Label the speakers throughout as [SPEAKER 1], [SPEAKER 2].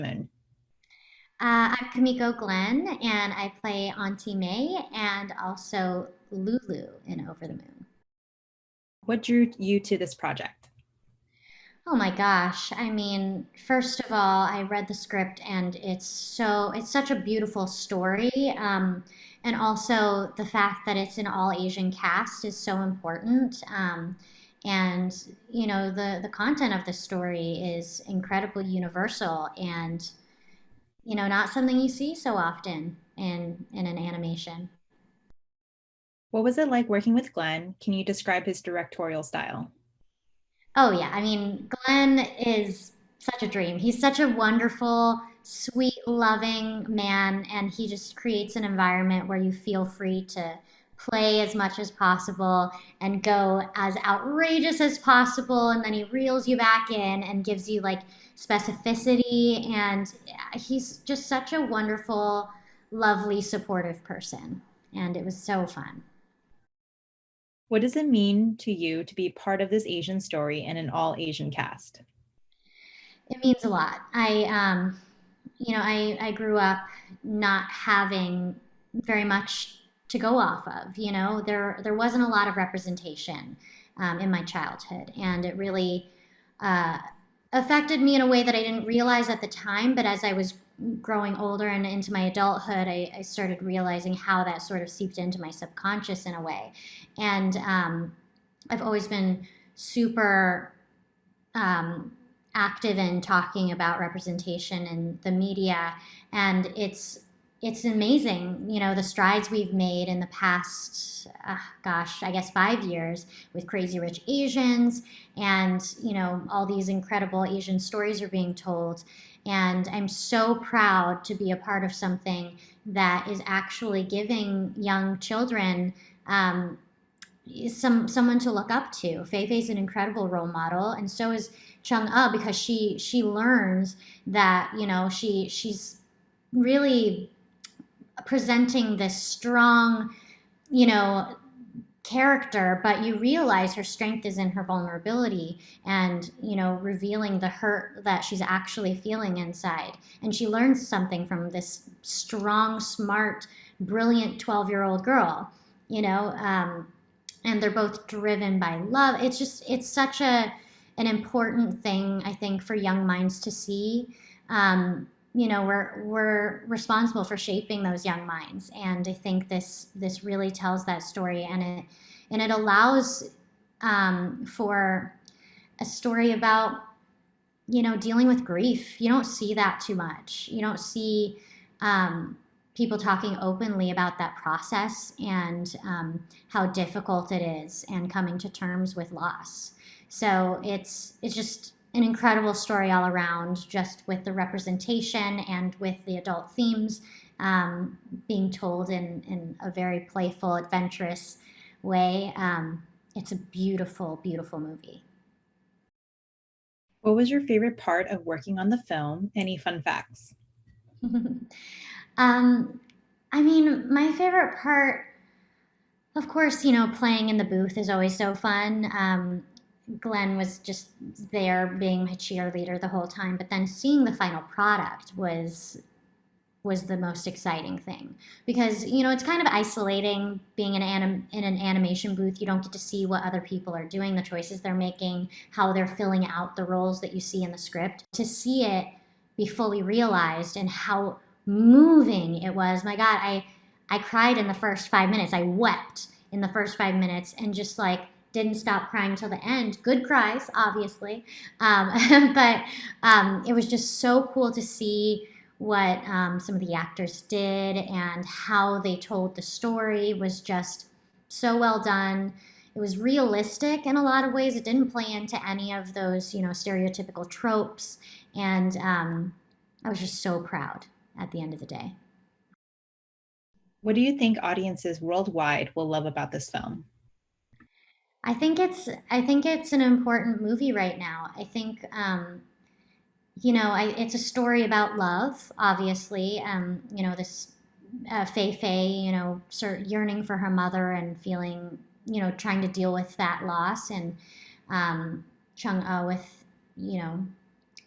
[SPEAKER 1] Moon.
[SPEAKER 2] I'm Kimiko Glenn, and I play Auntie May and also Lulu in Over the Moon.
[SPEAKER 1] What drew you to this project?
[SPEAKER 2] Oh my gosh. I mean, first of all, I read the script and it's such a beautiful story. And also the fact that it's an all Asian cast is so important. And the content of the story is incredibly universal and not something you see so often in an animation.
[SPEAKER 1] What was it like working with Glenn? Can you describe his directorial style?
[SPEAKER 2] Oh yeah, I mean, Glenn is such a dream. He's such a wonderful, sweet, loving man, and he just creates an environment where you feel free to play as much as possible and go as outrageous as possible, and then he reels you back in and gives you like specificity, and he's just such a wonderful, lovely, supportive person, and it was so fun.
[SPEAKER 1] What does it mean to you to be part of this Asian story and an all Asian cast?
[SPEAKER 2] It means a lot. I grew up not having very much to go off of. There wasn't a lot of representation in my childhood, and it really uh, affected me in a way that I didn't realize at the time. But as I was growing older and into my adulthood, I started realizing how that sort of seeped into my subconscious in a way. And I've always been super um, active in talking about representation in the media, and it's amazing, the strides we've made in the past, gosh, I guess 5 years with Crazy Rich Asians, and all these incredible Asian stories are being told, and I'm so proud to be a part of something that is actually giving young children someone to look up to. Fei Fei's an incredible role model, and so is Chung because she learns that she's really presenting this strong you know character, but you realize her strength is in her vulnerability and revealing the hurt that she's actually feeling inside, and she learns something from this strong, smart, brilliant 12-year-old girl. you know um, and they're both driven by love. It's such an important thing, I think, for young minds to see. We're responsible for shaping those young minds, and I think this really tells that story, and it allows for a story about dealing with grief. You don't see that too much. You don't see people talking openly about that process and how difficult it is and coming to terms with loss. So it's just an incredible story all around, just with the representation and with the adult themes being told in a very playful, adventurous way. It's a beautiful, beautiful movie.
[SPEAKER 1] What was your favorite part of working on the film? Any fun facts?
[SPEAKER 2] um, I mean, my favorite part, of course, playing in the booth is always so fun. Glenn was just there being my cheerleader the whole time, but then seeing the final product was the most exciting thing, because it's kind of isolating being in an animation booth. You don't get to see what other people are doing, the choices they're making, how they're filling out the roles that you see in the script. To see it be fully realized and how moving it was, my God, I cried in the first 5 minutes. I wept in the first 5 minutes and just like didn't stop crying till the end. Good cries, obviously, but it was just so cool to see what some of the actors did and how they told the story was just so well done. It was realistic in a lot of ways. It didn't play into any of those, stereotypical tropes. And I was just so proud at the end of the day.
[SPEAKER 1] What do you think audiences worldwide will love about this film?
[SPEAKER 2] I think it's an important movie right now. I think it's a story about love, obviously. This Fei Fei, sort of yearning for her mother and feeling, trying to deal with that loss, and Chung with,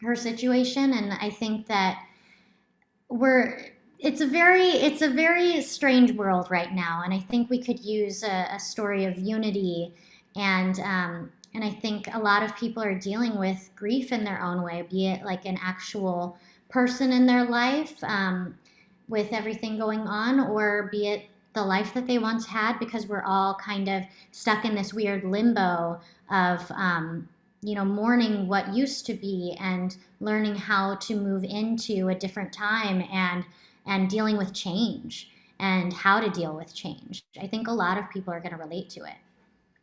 [SPEAKER 2] her situation, and I think that we're it's a very strange world right now, and I think we could use a story of unity, and I think a lot of people are dealing with grief in their own way, be it like an actual person in their life, with everything going on, or be it the life that they once had, because we're all kind of stuck in this weird limbo of mourning what used to be and learning how to move into a different time, and dealing with change and how to deal with change. I think a lot of people are going to relate to it.